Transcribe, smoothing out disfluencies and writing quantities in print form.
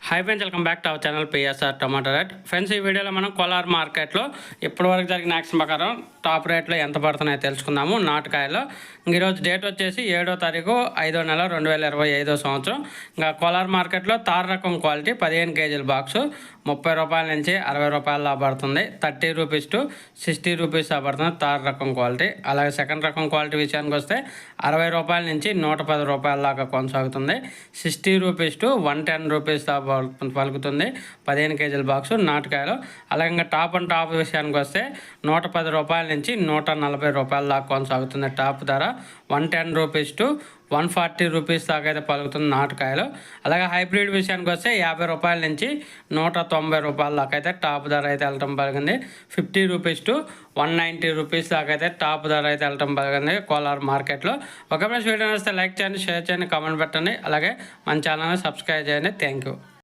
Hi friends, welcome back to our channel PSR tomato rate. Friends, ఈ వీడియోలో మనం కోలార్ మార్కెట్లో ఇప్పటివరకు జరిగిన యాక్షన్ ప్రకారం టాప్ రేట్లో ఎంత పడుతున్నాయో తెలుసుకుందాము. నాటుకాయలో ఈరోజు డేట్ వచ్చేసి 7వ తారీఖు 5వ నెల 2025 సంవత్సరం. ఇంకా కోలార్ మార్కెట్లో తార్ రకం క్వాలిటీ 15 కేజీల బాక్సు 30 రూపాయల నుంచి 60 రూపాయల పడుతుంది. 30 రూపీస్ టు 60 రూపీస్ పడుతుంది తార్ రకం క్వాలిటీ. అలాగే సెకండ్ రకం క్వాలిటీ విషయానికి వస్తే 60 రూపాయల నుంచి 110 రూపాయల దాకా కొనసాగుతుంది. 60 రూపీస్ టు 110 రూపీస్ దాకా పలుకుతుంది 15 కేజీల బాక్సు నాటుకాయలు. అలాగే ఇంకా టాప్ అండ్ టాప్ విషయానికి వస్తే 110 రూపాయల నుంచి 140 రూపాయల దాకా కొనసాగుతుంది టాప్ ధర. 110 రూపీస్ టు 140 రూపీస్ దాకా అయితే పలుకుతుంది నాటుకాయలు. అలాగే హైబ్రిడ్ విషయానికి వస్తే 50 రూపాయల నుంచి 190 రూపాయల దాకా అయితే టాప్ ధర అయితే వెళ్ళటం పలిగింది. 50 రూపీస్ టు 190 రూపీస్ దాకా అయితే టాప్ ధర అయితే వెళ్ళటం పలిగింది కోలార్ మార్కెట్లో. ఒక వీడియో వస్తే లైక్ చేయండి, షేర్ చేయండి, కామెంట్ పెట్టండి. అలాగే మన ఛానల్ని సబ్స్క్రైబ్ చేయండి. Thank you.